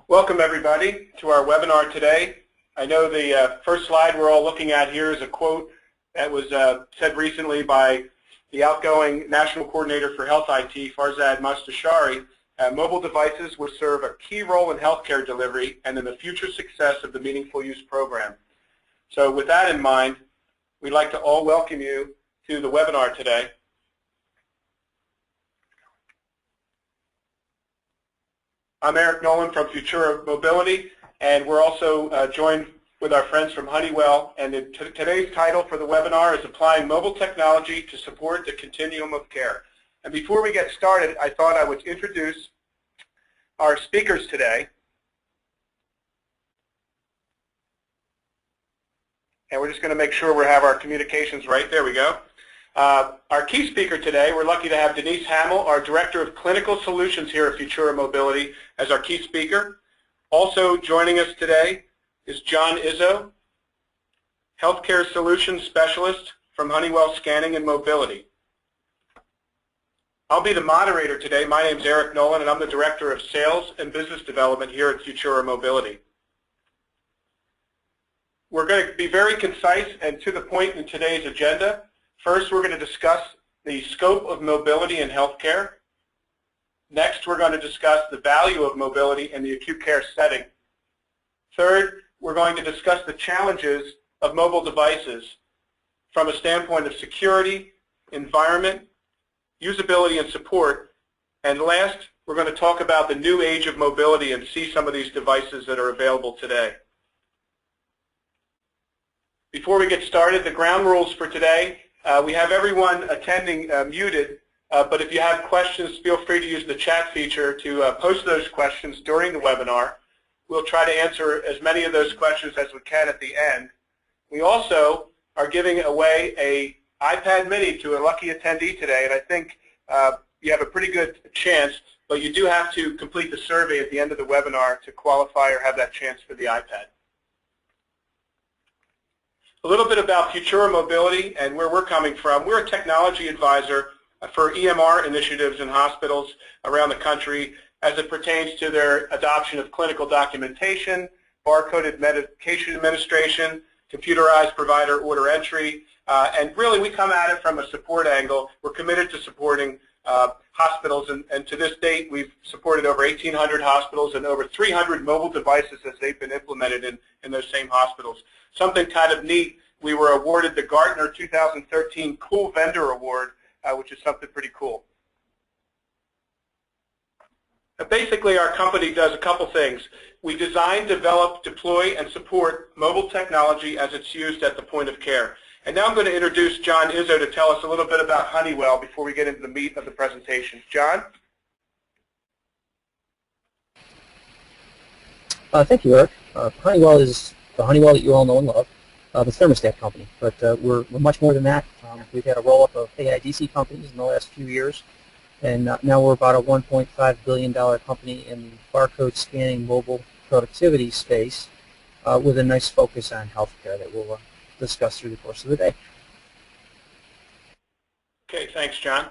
Welcome everybody to our webinar today. I know the first slide we're all looking at here is a quote that was said recently by the outgoing National Coordinator for Health IT, Farzad Mostashari. Mobile devices will serve a key role in healthcare delivery and in the future success of the Meaningful Use program. So with that in mind, we'd like to all welcome you to the webinar today. I'm Eric Nolan from Futura Mobility, and we're also joined with our friends from Honeywell. And today's title for the webinar is Applying Mobile Technology to Support the Continuum of Care. And before we get started, I thought I would introduce our speakers today. And we're just going to make sure we have our communications right. There we go. Our key speaker today, we're lucky to have Denise Hamill, our Director of Clinical Solutions here at Futura Mobility, as our key speaker. Also joining us today is John Izzo, Healthcare Solutions Specialist from Honeywell Scanning and Mobility. I'll be the moderator today. My name's Eric Nolan, and I'm the Director of Sales and Business Development here at Futura Mobility. We're going to be very concise and to the point in today's agenda. First, we're going to discuss the scope of mobility in healthcare. Next, we're going to discuss the value of mobility in the acute care setting. Third, we're going to discuss the challenges of mobile devices from a standpoint of security, environment, usability, and support. And last, we're going to talk about the new age of mobility and see some of these devices that are available today. Before we get started, the ground rules for today. We have everyone attending muted, but if you have questions, feel free to use the chat feature to post those questions during the webinar. We'll try to answer as many of those questions as we can at the end. We also are giving away an iPad mini to a lucky attendee today, and I think you have a pretty good chance, but you do have to complete the survey at the end of the webinar to qualify or have that chance for the iPad. A little bit about Futura Mobility and where we're coming from. We're a technology advisor for EMR initiatives in hospitals around the country as it pertains to their adoption of clinical documentation, barcoded medication administration, computerized provider order entry, and really we come at it from a support angle. We're committed to supporting hospitals, and to this date we've supported over 1,800 hospitals and over 300 mobile devices as they've been implemented in those same hospitals. Something kind of neat, we were awarded the Gartner 2013 Cool Vendor Award, which is something pretty cool. Basically, our company does a couple things. We design, develop, deploy, and support mobile technology as it's used at the point of care. And now I'm going to introduce John Izzo to tell us a little bit about Honeywell before we get into the meat of the presentation. John? Thank you, Eric. Honeywell is the Honeywell that you all know and love, the thermostat company. But we're much more than that. We've had a roll-up of AIDC companies in the last few years, and now we're about a $1.5 billion company in the barcode scanning mobile productivity space with a nice focus on healthcare that we'll discuss through the course of the day. Okay, thanks, John.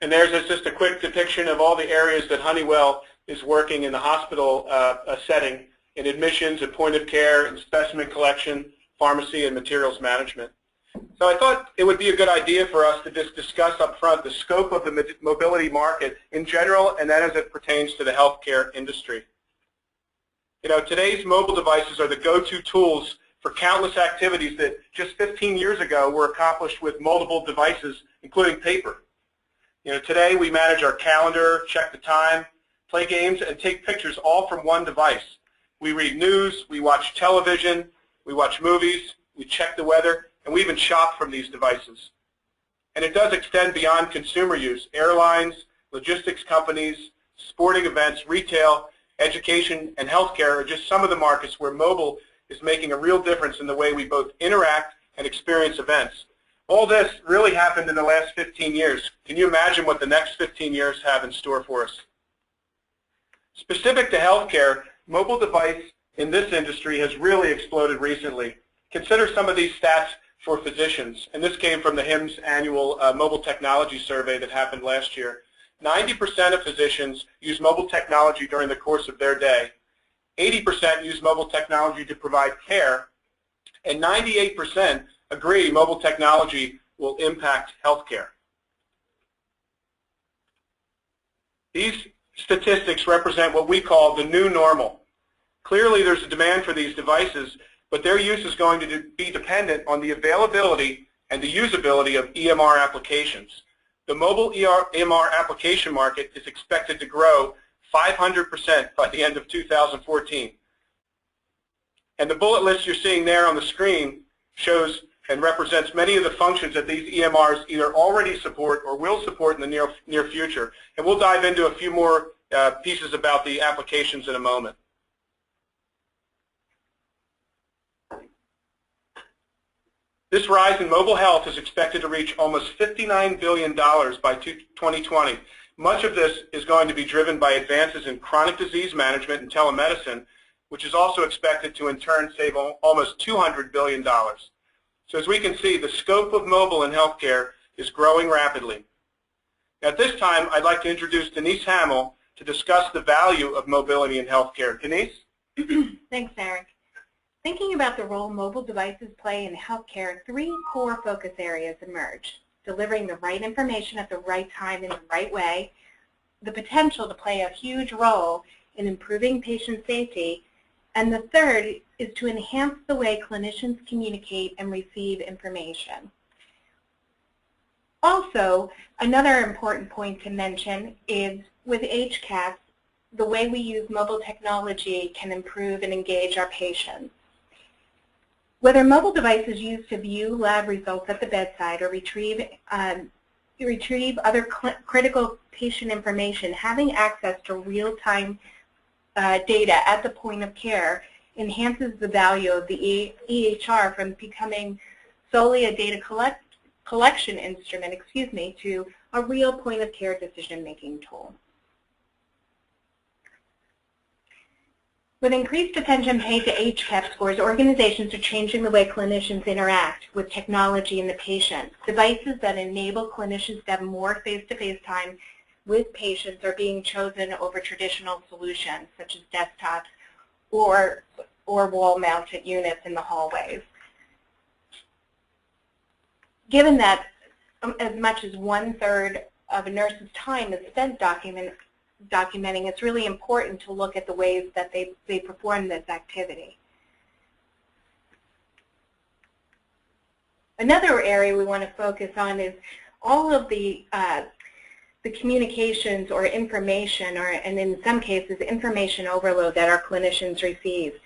And there's just a quick depiction of all the areas that Honeywell is working in the hospital setting, in admissions and point of care, and specimen collection, pharmacy, and materials management. So I thought it would be a good idea for us to just discuss up front the scope of the mobility market in general, and then as it pertains to the healthcare industry. You know, today's mobile devices are the go-to tools for countless activities that just 15 years ago were accomplished with multiple devices, including paper. You know, today we manage our calendar, check the time, play games, and take pictures all from one device. We read news, we watch television, we watch movies, we check the weather, and we even shop from these devices. And it does extend beyond consumer use. Airlines, logistics companies, sporting events, retail, education, and healthcare are just some of the markets where mobile is making a real difference in the way we both interact and experience events. All this really happened in the last 15 years. Can you imagine what the next 15 years have in store for us? Specific to healthcare, mobile device in this industry has really exploded recently. Consider some of these stats for physicians, and this came from the HIMSS annual mobile technology survey that happened last year. 90% of physicians use mobile technology during the course of their day. 80% use mobile technology to provide care, and 98% agree mobile technology will impact healthcare. These statistics represent what we call the new normal. Clearly, there's a demand for these devices, but their use is going to be dependent on the availability and the usability of EMR applications. The mobile EMR application market is expected to grow 500% by the end of 2014. And the bullet list you're seeing there on the screen shows and represents many of the functions that these EMRs either already support or will support in the near future. And we'll dive into a few more pieces about the applications in a moment. This rise in mobile health is expected to reach almost $59 billion by 2020. Much of this is going to be driven by advances in chronic disease management and telemedicine, which is also expected to in turn save almost $200 billion. So as we can see, the scope of mobile in healthcare is growing rapidly. At this time, I'd like to introduce Denise Hamill to discuss the value of mobility in healthcare. Denise? Thanks, Eric. Thinking about the role mobile devices play in healthcare, three core focus areas emerge: delivering the right information at the right time in the right way, the potential to play a huge role in improving patient safety, and the third is to enhance the way clinicians communicate and receive information. Also, another important point to mention is with HCAHPS, the way we use mobile technology can improve and engage our patients. Whether mobile devices used to view lab results at the bedside or retrieve other critical patient information, having access to real-time data at the point of care enhances the value of the EHR from becoming solely a data collection instrument, to a real point-of-care decision-making tool. With increased attention paid to HCAHPS scores, organizations are changing the way clinicians interact with technology and the patient. Devices that enable clinicians to have more face-to-face time with patients are being chosen over traditional solutions such as desktops or wall-mounted units in the hallways. Given that as much as 1/3 of a nurse's time is spent documenting, it's really important to look at the ways that they perform this activity. Another area we want to focus on is all of the communications or information, and in some cases information overload that our clinicians receive.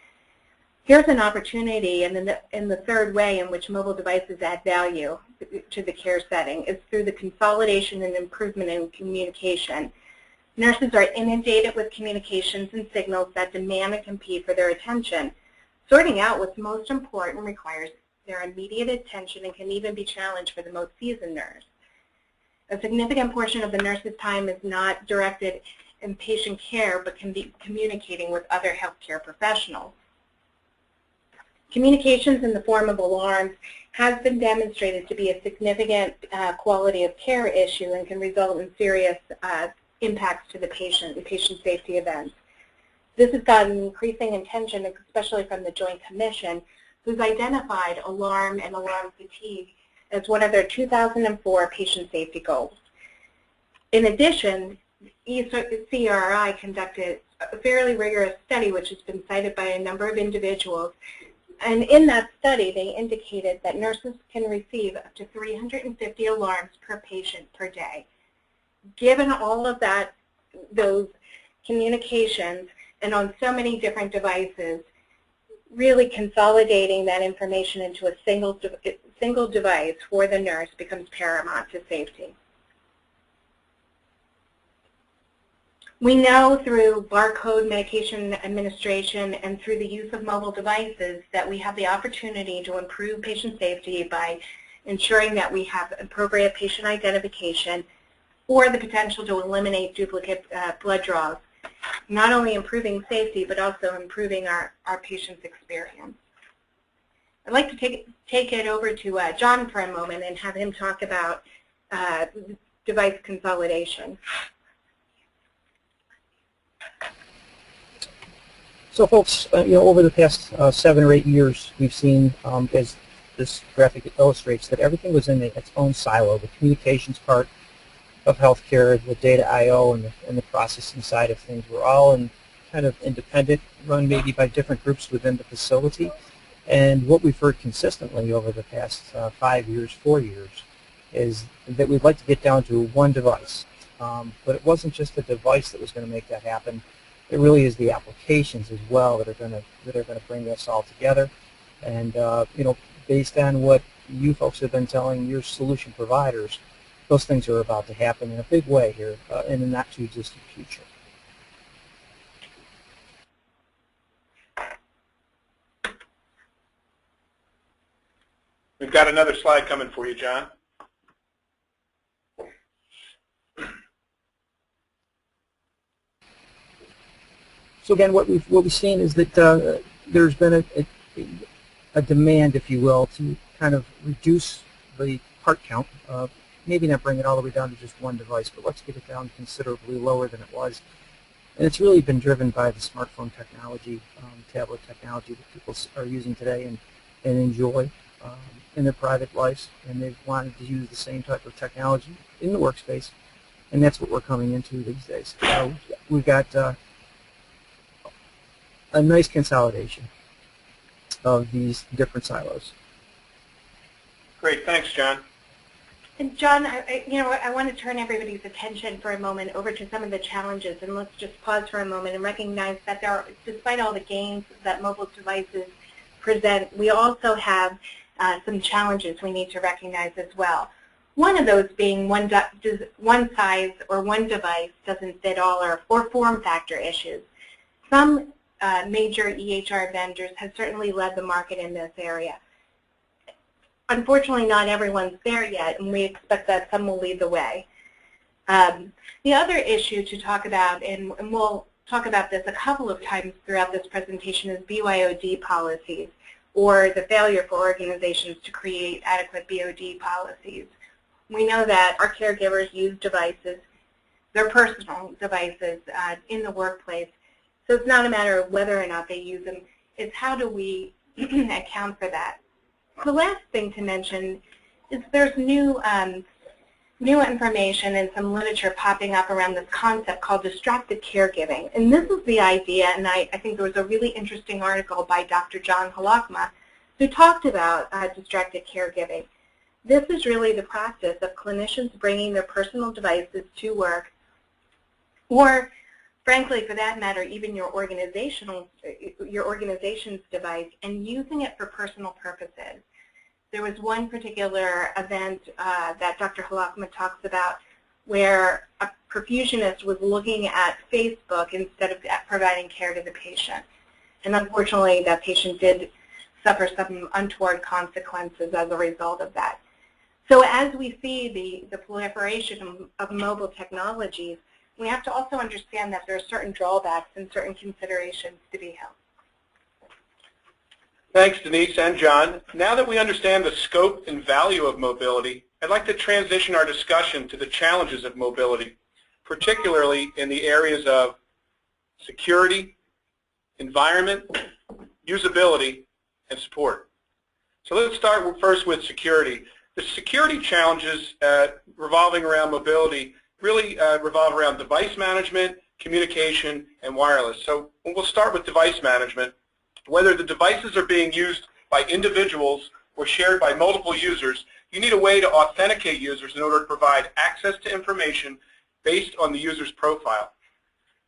Here's an opportunity, and in the third way in which mobile devices add value to the care setting is through the consolidation and improvement in communication. Nurses are inundated with communications and signals that demand and compete for their attention. Sorting out what's most important requires their immediate attention and can even be challenged for the most seasoned nurse. A significant portion of the nurse's time is not directed in patient care, but can be communicating with other healthcare professionals. Communications in the form of alarms has been demonstrated to be a significant quality of care issue and can result in serious impacts to the patient and patient safety events. This has gotten increasing attention, especially from the Joint Commission, who's identified alarm and alarm fatigue as one of their 2004 patient safety goals. In addition, ECRI conducted a fairly rigorous study which has been cited by a number of individuals, and in that study they indicated that nurses can receive up to 350 alarms per patient per day. Given all of those communications and on so many different devices, really consolidating that information into a single device for the nurse becomes paramount to safety. We know through barcode medication administration and through the use of mobile devices that we have the opportunity to improve patient safety by ensuring that we have appropriate patient identification or the potential to eliminate duplicate blood draws, not only improving safety but also improving our patient's experience. I'd like to take it over to John for a moment and have him talk about device consolidation. So folks, over the past 7 or 8 years, we've seen, as this graphic illustrates, that everything was in its own silo. The communications part of healthcare, the data I/O, and the processing side of things were all in kind of independent, run maybe by different groups within the facility. And what we've heard consistently over the past 5 years, 4 years, is that we'd like to get down to one device. But it wasn't just the device that was going to make that happen. It really is the applications as well that are going to bring us all together. And based on what you folks have been telling your solution providers, those things are about to happen in a big way here in the not too distant future. We've got another slide coming for you, John. So again, what we've seen is that there's been a demand, if you will, to kind of reduce the part count. Maybe not bring it all the way down to just one device, but let's get it down considerably lower than it was. And it's really been driven by the smartphone technology, tablet technology that people are using today and enjoy in their private lives. And they've wanted to use the same type of technology in the workspace, and that's what we're coming into these days. We've got a nice consolidation of these different silos. Great, thanks, John. And John, I want to turn everybody's attention for a moment over to some of the challenges, and let's just pause for a moment and recognize that despite all the gains that mobile devices present, we also have some challenges we need to recognize as well. One of those being one size or one device doesn't fit all, or form factor issues. Some major EHR vendors have certainly led the market in this area. Unfortunately, not everyone's there yet, and we expect that some will lead the way. The other issue to talk about, and we'll talk about this a couple of times throughout this presentation, is BYOD policies, or the failure for organizations to create adequate BOD policies. We know that our caregivers use devices, their personal devices, in the workplace. So it's not a matter of whether or not they use them, it's how do we account for that. The last thing to mention is there's new information and some literature popping up around this concept called distracted caregiving. And this is the idea, and I think there was a really interesting article by Dr. John Halakma who talked about distracted caregiving. This is really the practice of clinicians bringing their personal devices to work, or frankly, for that matter, even your organization's device, and using it for personal purposes. There was one particular event that Dr. Halakma talks about where a perfusionist was looking at Facebook instead of providing care to the patient. And unfortunately, that patient did suffer some untoward consequences as a result of that. So as we see the proliferation of mobile technologies, we have to also understand that there are certain drawbacks and certain considerations to be held. Thanks, Denise and John. Now that we understand the scope and value of mobility, I'd like to transition our discussion to the challenges of mobility, particularly in the areas of security, environment, usability, and support. So let's start first with security. The security challenges revolving around mobility really revolve around device management, communication, and wireless. So we'll start with device management. Whether the devices are being used by individuals or shared by multiple users, you need a way to authenticate users in order to provide access to information based on the user's profile.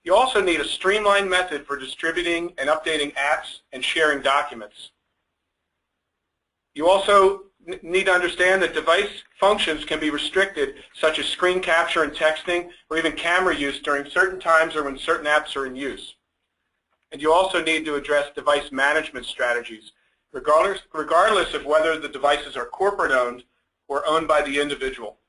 You also need a streamlined method for distributing and updating apps and sharing documents. You also need to understand that device functions can be restricted, such as screen capture and texting, or even camera use during certain times or when certain apps are in use. And you also need to address device management strategies, regardless of whether the devices are corporate-owned or owned by the individual.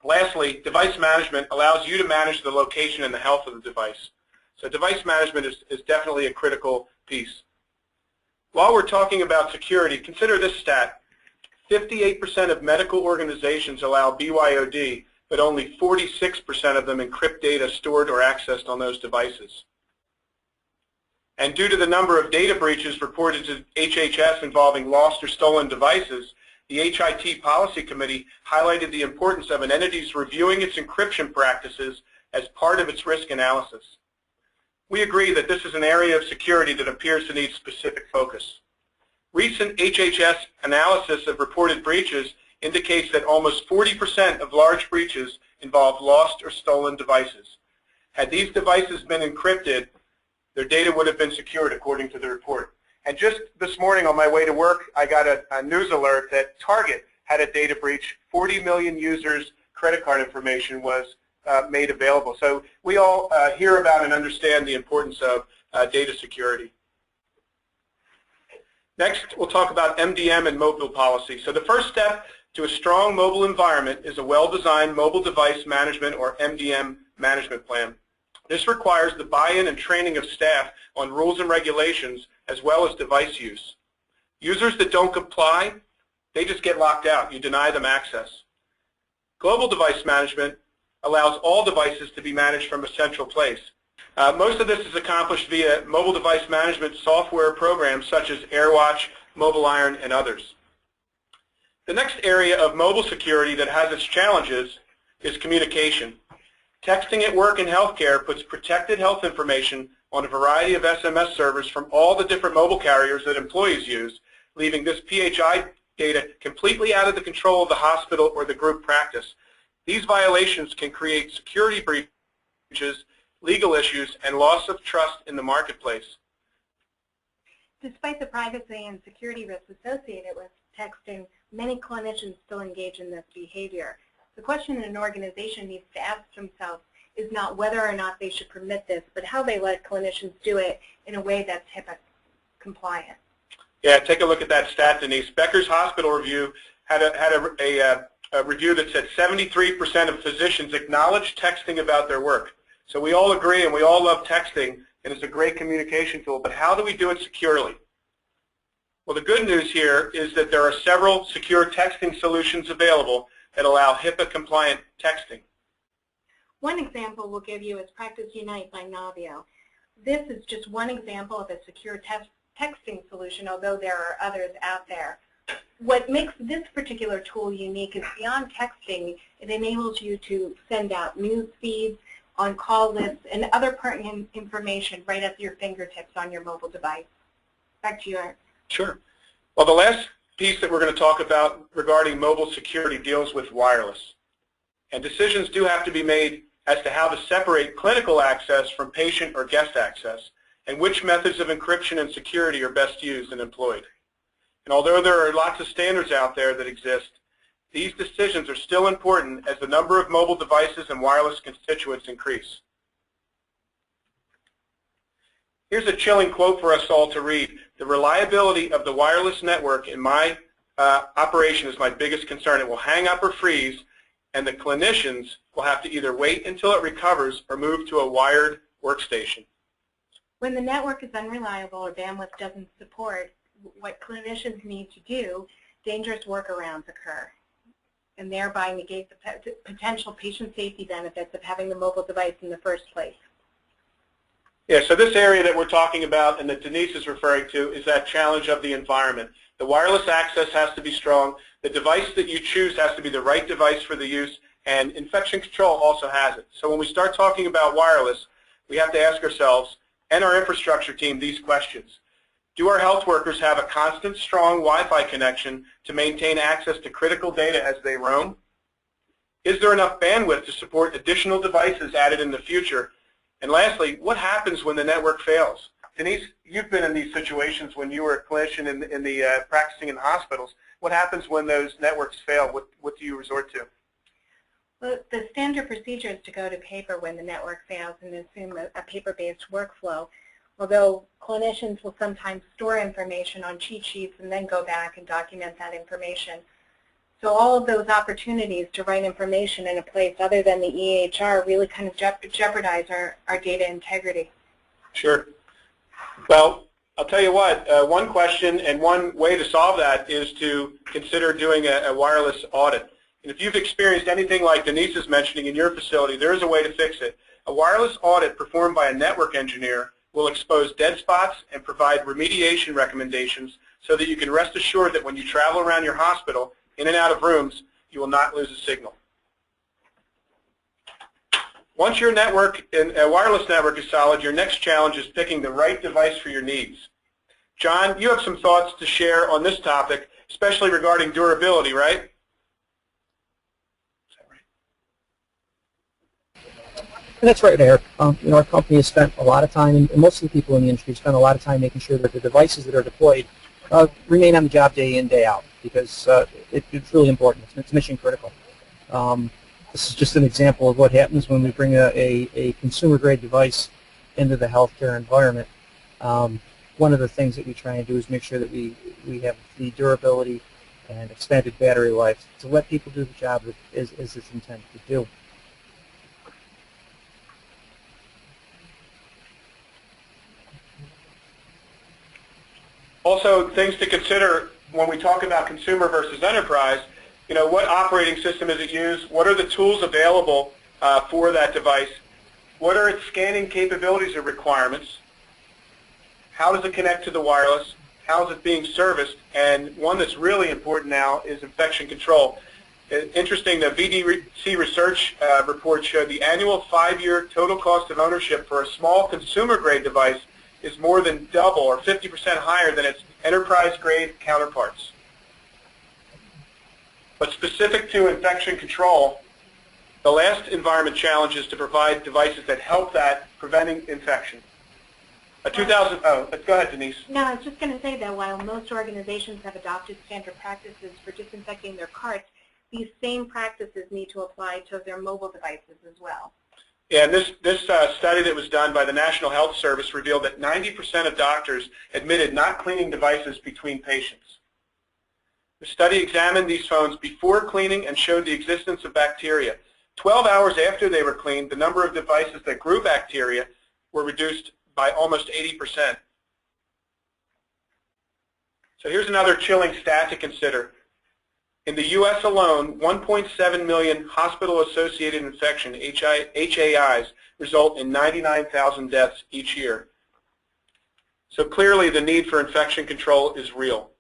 Lastly, device management allows you to manage the location and the health of the device. So device management is definitely a critical piece. While we're talking about security, consider this stat. 58% of medical organizations allow BYOD, but only 46% of them encrypt data stored or accessed on those devices. And due to the number of data breaches reported to HHS involving lost or stolen devices, the HIT Policy Committee highlighted the importance of an entity's reviewing its encryption practices as part of its risk analysis. We agree that this is an area of security that appears to need specific focus. Recent HHS analysis of reported breaches indicates that almost 40% of large breaches involve lost or stolen devices. Had these devices been encrypted, their data would have been secured, according to the report. And just this morning on my way to work, I got a news alert that Target had a data breach. 40 million users' credit card information was made available. So we all hear about and understand the importance of data security. Next, we'll talk about MDM and mobile policy. So the first step to a strong mobile environment is a well-designed mobile device management, or MDM, management plan. This requires the buy-in and training of staff on rules and regulations as well as device use. Users that don't comply, they just get locked out. You deny them access. Global device management allows all devices to be managed from a central place. Most of this is accomplished via mobile device management software programs such as AirWatch, MobileIron, and others. The next area of mobile security that has its challenges is communication. Texting at work and healthcare puts protected health information on a variety of SMS servers from all the different mobile carriers that employees use, leaving this PHI data completely out of the control of the hospital or the group practice. These violations can create security breaches, legal issues, and loss of trust in the marketplace. Despite the privacy and security risks associated with texting, many clinicians still engage in this behavior. The question an organization needs to ask themselves is not whether or not they should permit this, but how they let clinicians do it in a way that's HIPAA compliant. Yeah, take a look at that stat, Denise. Becker's Hospital Review had a review that said 73% of physicians acknowledge texting about their work. So we all agree and we all love texting, and it's a great communication tool, but how do we do it securely? Well, the good news here is that there are several secure texting solutions available that allow HIPAA-compliant texting. One example we'll give you is Practice Unite by Navio. This is just one example of a secure texting solution, although there are others out there. What makes this particular tool unique is beyond texting, it enables you to send out news feeds, on-call lists, and other pertinent information right at your fingertips on your mobile device. Back to you, Art. Sure. Well, the last piece that we're going to talk about regarding mobile security deals with wireless. And decisions do have to be made as to how to separate clinical access from patient or guest access, and which methods of encryption and security are best used and employed. And although there are lots of standards out there that exist, these decisions are still important as the number of mobile devices and wireless constituents increase. Here's a chilling quote for us all to read. The reliability of the wireless network in my operation is my biggest concern. It will hang up or freeze, and the clinicians will have to either wait until it recovers or move to a wired workstation. When the network is unreliable or bandwidth doesn't support what clinicians need to do, dangerous workarounds occur, and thereby negate the potential patient safety benefits of having the mobile device in the first place. Yeah, so this area that we're talking about and that Denise is referring to is that challenge of the environment. The wireless access has to be strong. The device that you choose has to be the right device for the use, and infection control also has it. So when we start talking about wireless, we have to ask ourselves and our infrastructure team these questions. Do our health workers have a constant, strong Wi-Fi connection to maintain access to critical data as they roam? Is there enough bandwidth to support additional devices added in the future? And lastly, what happens when the network fails? Denise, you've been in these situations when you were a clinician practicing in hospitals. What happens when those networks fail? What do you resort to? Well, the standard procedure is to go to paper when the network fails and assume a paper-based workflow, although clinicians will sometimes store information on cheat sheets and then go back and document that information. So all of those opportunities to write information in a place other than the EHR really kind of jeopardize our data integrity. Sure. Well, I'll tell you what, one question and one way to solve that is to consider doing a wireless audit. And if you've experienced anything like Denise is mentioning in your facility, there is a way to fix it. A wireless audit performed by a network engineer will expose dead spots and provide remediation recommendations so that you can rest assured that when you travel around your hospital, in and out of rooms, you will not lose a signal. Once your network, a wireless network is solid, your next challenge is picking the right device for your needs. John, you have some thoughts to share on this topic, especially regarding durability, right? That's right, Eric. Our company has spent a lot of time, and most of the people in the industry spend a lot of time making sure that the devices that are deployed remain on the job day in, day out, because it's really important. It's mission critical. This is just an example of what happens when we bring a consumer-grade device into the healthcare environment. One of the things that we try and do is make sure that we have the durability and extended battery life to let people do the job as it's intended to do. Also, things to consider when we talk about consumer versus enterprise, what operating system is it used? What are the tools available for that device? What are its scanning capabilities or requirements? How does it connect to the wireless? How is it being serviced? And one that's really important now is infection control. Interesting, the VDC research report showed the annual 5-year total cost of ownership for a small consumer-grade device is more than double or 50% higher than its enterprise-grade counterparts. But specific to infection control, the last environment challenge is to provide devices that help that preventing infection. Go ahead, Denise. No, I was just going to say that while most organizations have adopted standard practices for disinfecting their carts, these same practices need to apply to their mobile devices as well. Yeah, and this study that was done by the National Health Service revealed that 90% of doctors admitted not cleaning devices between patients. The study examined these phones before cleaning and showed the existence of bacteria. 12 hours after they were cleaned, the number of devices that grew bacteria were reduced by almost 80%. So here's another chilling stat to consider. In the U.S. alone, 1.7 million hospital-associated infection, HAIs, result in 99,000 deaths each year. So clearly the need for infection control is real.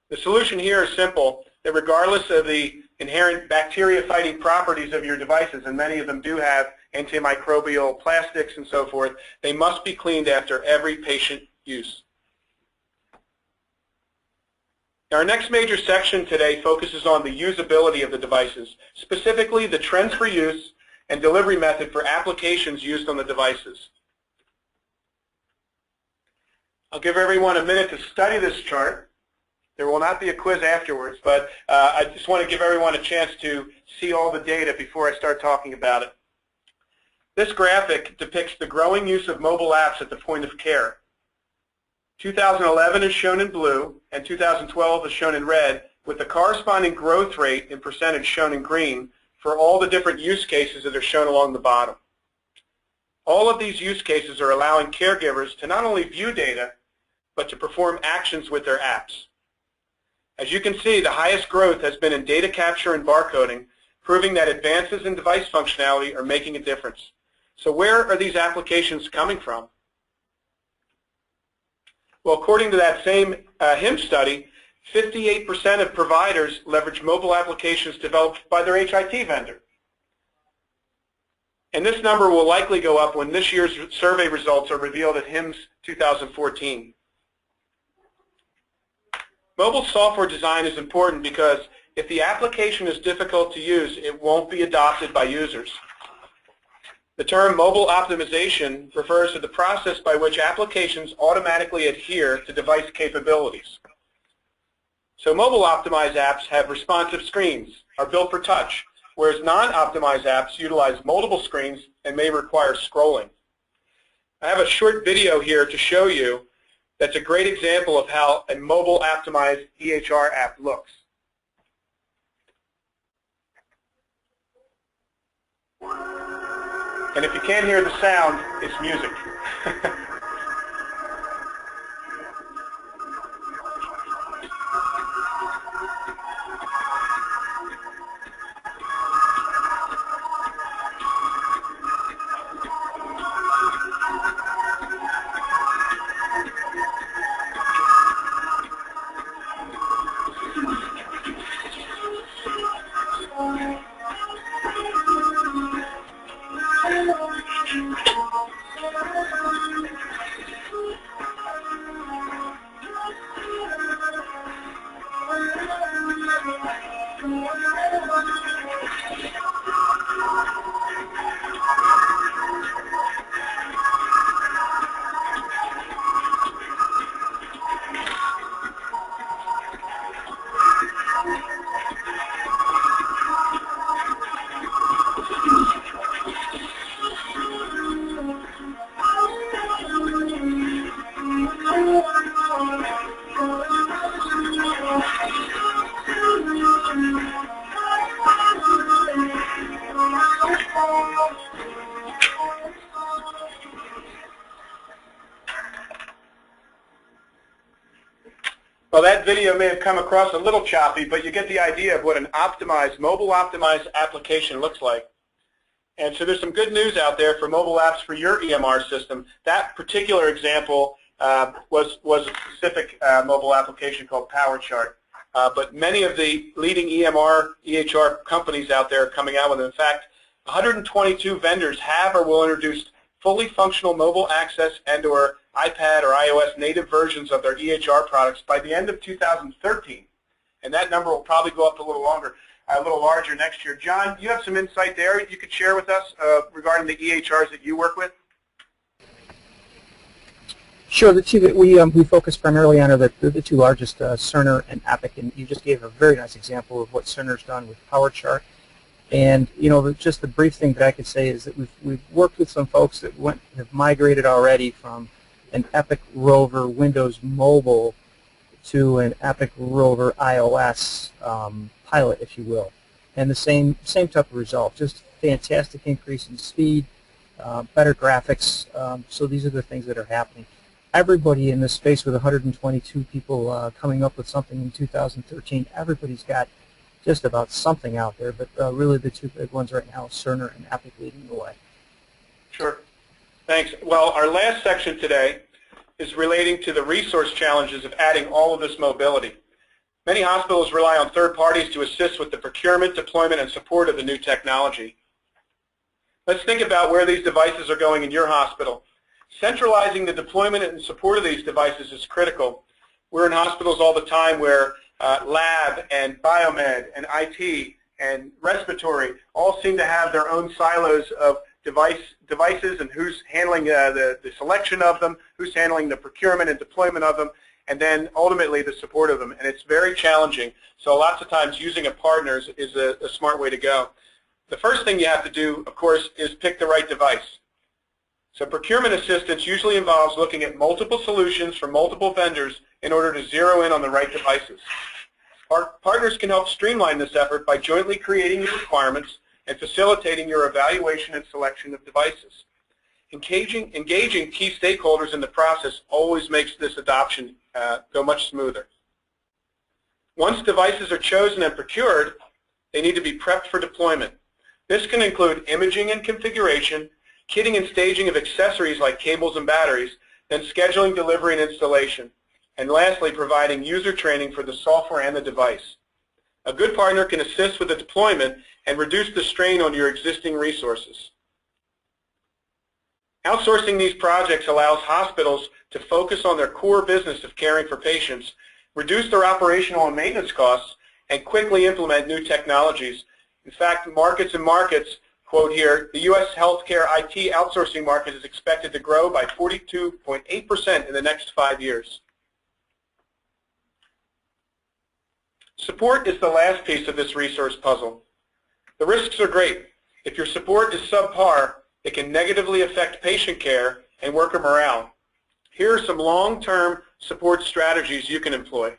The solution here is simple, that regardless of the inherent bacteria-fighting properties of your devices, and many of them do have antimicrobial plastics and so forth, they must be cleaned after every patient use. Our next major section today focuses on the usability of the devices, specifically the trends for use and delivery method for applications used on the devices. I'll give everyone a minute to study this chart. There will not be a quiz afterwards, but I just want to give everyone a chance to see all the data before I start talking about it. This graphic depicts the growing use of mobile apps at the point of care. 2011 is shown in blue, and 2012 is shown in red, with the corresponding growth rate in percentage shown in green for all the different use cases that are shown along the bottom. All of these use cases are allowing caregivers to not only view data, but to perform actions with their apps. As you can see, the highest growth has been in data capture and barcoding, proving that advances in device functionality are making a difference. So where are these applications coming from? Well, according to that same HIMSS study, 58% of providers leverage mobile applications developed by their HIT vendor. And this number will likely go up when this year's survey results are revealed at HIMSS 2014. Mobile software design is important because if the application is difficult to use, it won't be adopted by users. The term mobile optimization refers to the process by which applications automatically adhere to device capabilities. So mobile optimized apps have responsive screens, are built for touch, whereas non-optimized apps utilize multiple screens and may require scrolling. I have a short video here to show you that's a great example of how a mobile optimized EHR app looks. And if you can't hear the sound, it's music. Well, that video may have come across a little choppy, but you get the idea of what an optimized, mobile optimized application looks like. And so there's some good news out there for mobile apps for your EMR system. That particular example was a specific mobile application called PowerChart. But many of the leading EMR, EHR companies out there are coming out with it. In fact, 122 vendors have or will introduce fully functional mobile access and/or iPad or iOS native versions of their EHR products by the end of 2013. And that number will probably go up a little larger next year. John, you have some insight there you could share with us regarding the EHRs that you work with? Sure. The two that we focus primarily on are the two largest, Cerner and Epic, and you just gave a very nice example of what Cerner's done with PowerChart. And just the brief thing that I could say is that we've worked with some folks that have migrated already from an Epic Rover Windows Mobile to an Epic Rover iOS pilot, if you will, and the same type of result. Just fantastic increase in speed, better graphics. So these are the things that are happening. Everybody in this space, with 122 people coming up with something in 2013, everybody's got just about something out there, but really the two big ones right now, Cerner and Epic, leading the way. Sure. Thanks. Well, our last section today is relating to the resource challenges of adding all of this mobility. Many hospitals rely on third parties to assist with the procurement, deployment, and support of the new technology. Let's think about where these devices are going in your hospital. Centralizing the deployment and support of these devices is critical. We're in hospitals all the time where lab and biomed and IT and respiratory all seem to have their own silos of devices and who's handling the selection of them, who's handling the procurement and deployment of them, and then ultimately the support of them. And it's very challenging. So lots of times using a partner is a smart way to go. The first thing you have to do, of course, is pick the right device. So procurement assistance usually involves looking at multiple solutions from multiple vendors in order to zero in on the right devices. Our partners can help streamline this effort by jointly creating your requirements and facilitating your evaluation and selection of devices. Engaging key stakeholders in the process always makes this adoption go much smoother. Once devices are chosen and procured, they need to be prepped for deployment. This can include imaging and configuration, kitting and staging of accessories like cables and batteries, then scheduling delivery and installation, and lastly, providing user training for the software and the device. A good partner can assist with the deployment and reduce the strain on your existing resources. Outsourcing these projects allows hospitals to focus on their core business of caring for patients, reduce their operational and maintenance costs, and quickly implement new technologies. In fact, Markets and Markets quote here, the U.S. healthcare IT outsourcing market is expected to grow by 42.8% in the next 5 years. Support is the last piece of this resource puzzle. The risks are great. If your support is subpar, it can negatively affect patient care and worker morale. Here are some long-term support strategies you can employ.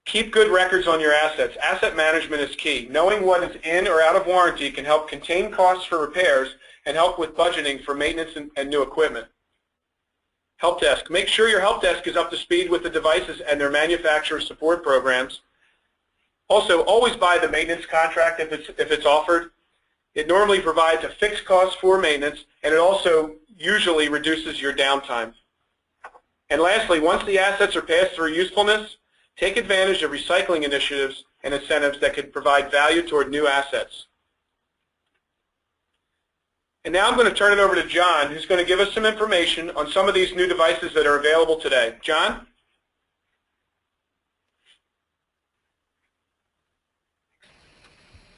Keep good records on your assets. Asset management is key. Knowing what is in or out of warranty can help contain costs for repairs and help with budgeting for maintenance and new equipment. Help desk. Make sure your help desk is up to speed with the devices and their manufacturer support programs. Also, always buy the maintenance contract if it's offered. It normally provides a fixed cost for maintenance, and it also usually reduces your downtime. And lastly, once the assets are passed through usefulness, take advantage of recycling initiatives and incentives that could provide value toward new assets. And now I'm going to turn it over to John, who's going to give us some information on some of these new devices that are available today. John?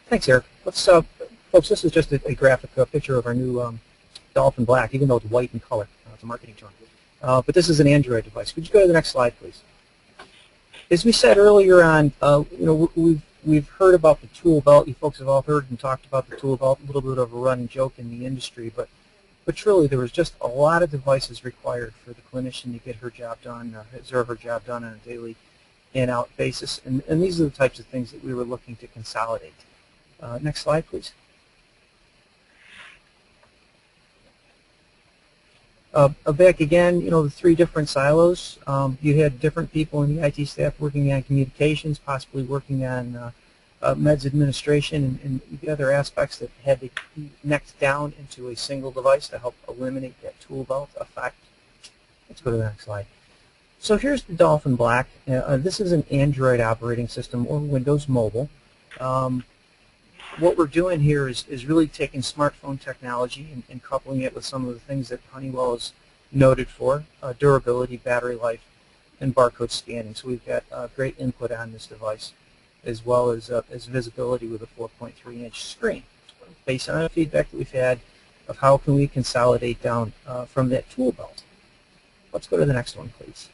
Thanks, Eric. Let's, folks, this is just a graphic picture of our new Dolphin Black, even though it's white in color. It's a marketing term. But this is an Android device. Could you go to the next slide, please? As we said earlier on, we've heard about the tool belt. You folks have all heard and talked about the tool belt, a little bit of a running joke in the industry, but truly there was just a lot of devices required for the clinician to get her job done, or her job done on a daily in-out basis, and these are the types of things that we were looking to consolidate. Next slide, please. Back again, the three different silos. You had different people in the IT staff working on communications, possibly working on meds administration and the other aspects that had to connect down into a single device to help eliminate that tool belt effect. Let's go to the next slide. So here's the Dolphin Black. This is an Android operating system or Windows Mobile. What we're doing here is really taking smartphone technology and coupling it with some of the things that Honeywell is noted for, durability, battery life, and barcode scanning. So we've got great input on this device, as well as visibility with a 4.3-inch screen. Based on the feedback that we've had of how can we consolidate down from that tool belt. Let's go to the next one, please.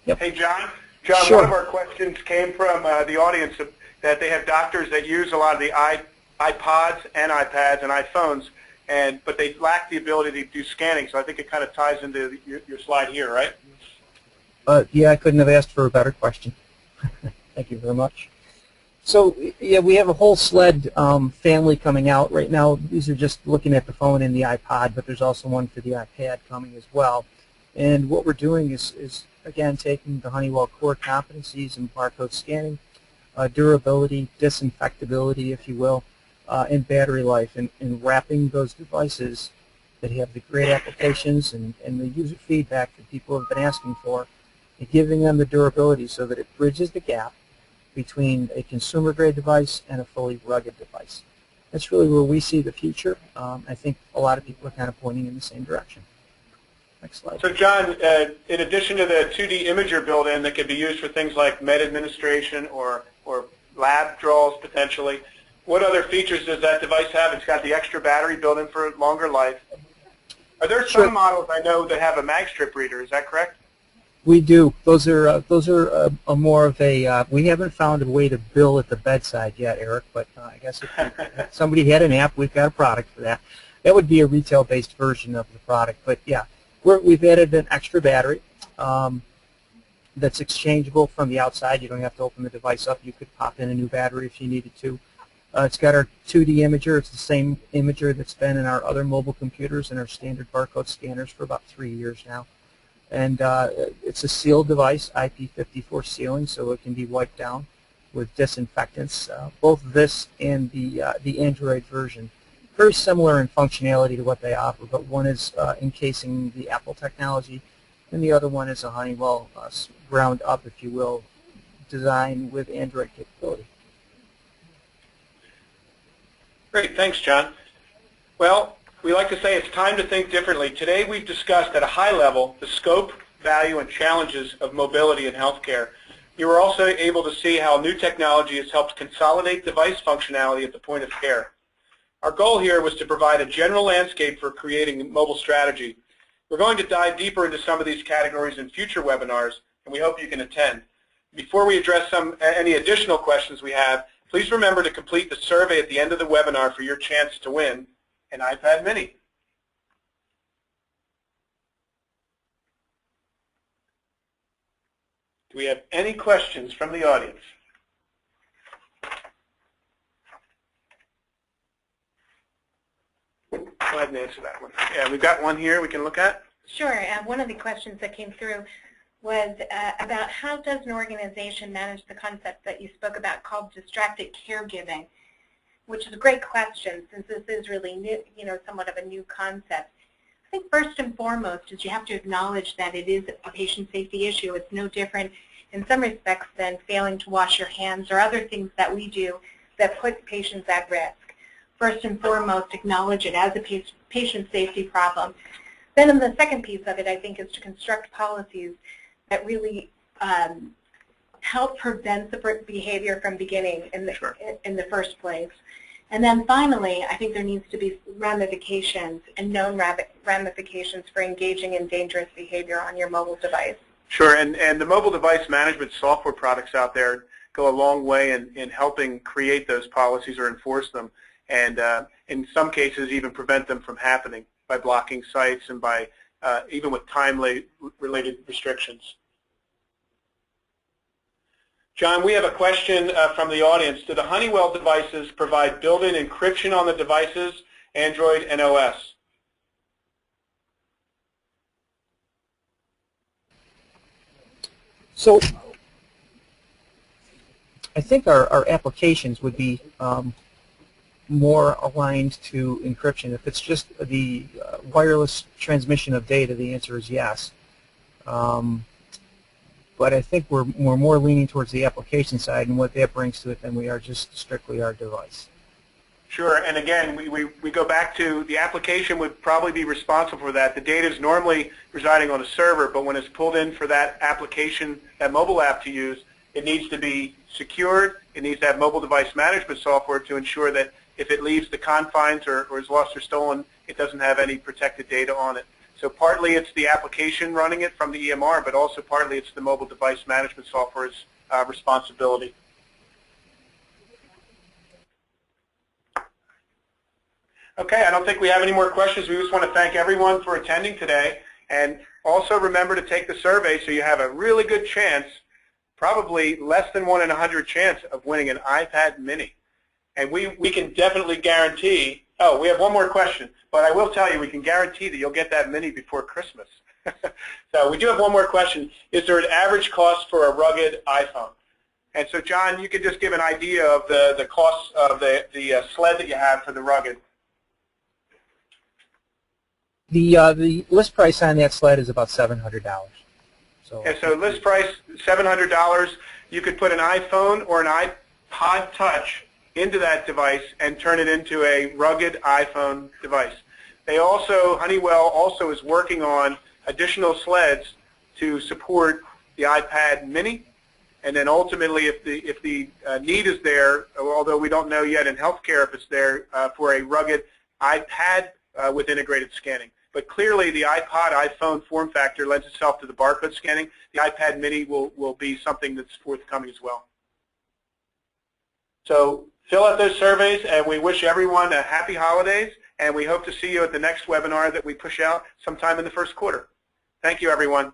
Yep. Hey, John. John, sure. One of our questions came from the audience that they have doctors that use a lot of the iPods and iPads and iPhones, but they lack the ability to do scanning. So I think it kind of ties into your slide here, right? Yeah, I couldn't have asked for a better question. Thank you very much. So yeah, we have a whole sled family coming out right now. These are just looking at the phone and the iPod, but there's also one for the iPad coming as well. And what we're doing is again, taking the Honeywell core competencies in barcode scanning, durability, disinfectability, if you will, and battery life, and wrapping those devices that have the great applications and the user feedback that people have been asking for, and giving them the durability so that it bridges the gap between a consumer-grade device and a fully rugged device. That's really where we see the future. I think a lot of people are kind of pointing in the same direction. Next slide. So John, in addition to the 2D imager built-in that could be used for things like med administration or lab draws potentially, what other features does that device have? It's got the extra battery built in for longer life. Are there some models I know that have a mag strip reader? Is that correct? We do. Those are a more of a. We haven't found a way to bill at the bedside yet, Eric. But I guess if somebody had an app, we've got a product for that. That would be a retail-based version of the product. But yeah. We've added an extra battery that's exchangeable from the outside. You don't have to open the device up. You could pop in a new battery if you needed to. It's got our 2D imager. It's the same imager that's been in our other mobile computers and our standard barcode scanners for about 3 years now. And it's a sealed device, IP54 sealing, so it can be wiped down with disinfectants. Both this and the Android version. Very similar in functionality to what they offer, but one is encasing the Apple technology, and the other one is a Honeywell ground up, if you will, design with Android capability. Great, thanks, John. Well, we like to say it's time to think differently. Today we've discussed at a high level the scope, value, and challenges of mobility in healthcare. You were also able to see how new technology has helped consolidate device functionality at the point of care. Our goal here was to provide a general landscape for creating mobile strategy. We're going to dive deeper into some of these categories in future webinars, and we hope you can attend. Before we address any additional questions we have, please remember to complete the survey at the end of the webinar for your chance to win an iPad mini. Do we have any questions from the audience? Go ahead and answer that one. Yeah, we've got one here we can look at. Sure. One of the questions that came through was about how does an organization manage the concept that you spoke about called distracted caregiving, which is a great question since this is really new, somewhat of a new concept. I think first and foremost is you have to acknowledge that it is a patient safety issue. It's no different in some respects than failing to wash your hands or other things that we do that put patients at risk. First and foremost, acknowledge it as a patient safety problem. Then the second piece of it, I think, is to construct policies that really help prevent the behavior from beginning in the first place. And then finally, I think there needs to be ramifications and known ramifications for engaging in dangerous behavior on your mobile device. Sure, and the mobile device management software products out there go a long way in helping create those policies or enforce them, and in some cases even prevent them from happening by blocking sites and by even with time-related restrictions. John, we have a question from the audience. Do the Honeywell devices provide built-in encryption on the devices, Android and OS? So I think our applications would be more aligned to encryption. If it's just the wireless transmission of data, the answer is yes. But I think we're more leaning towards the application side and what that brings to it than we are just strictly our device. Sure, and again, we go back to the application would probably be responsible for that. The data is normally residing on a server, but when it's pulled in for that application, that mobile app to use, it needs to be secured. It needs to have mobile device management software to ensure that if it leaves the confines or is lost or stolen, it doesn't have any protected data on it. So partly it's the application running it from the EMR, but also partly it's the mobile device management software's responsibility. Okay, I don't think we have any more questions. We just want to thank everyone for attending today. And also remember to take the survey so you have a really good chance, probably less than 1 in 100 chance of winning an iPad mini. And we can definitely guarantee, oh, we have one more question, but I will tell you we can guarantee that you'll get that mini before Christmas. So we do have one more question. Is there an average cost for a rugged iPhone? And so John, you could just give an idea of the cost of the sled that you have for the rugged. The list price on that sled is about $700. So, and so list price $700. You could put an iPhone or an iPod Touch into that device and turn it into a rugged iPhone device. Honeywell also is working on additional sleds to support the iPad mini, and then ultimately if the need is there, although we don't know yet in healthcare if it's there, for a rugged iPad with integrated scanning. But clearly the iPod, iPhone form factor lends itself to the barcode scanning. The iPad mini will be something that's forthcoming as well. So fill out those surveys, and we wish everyone a happy holidays, and we hope to see you at the next webinar that we push out sometime in the first quarter. Thank you, everyone.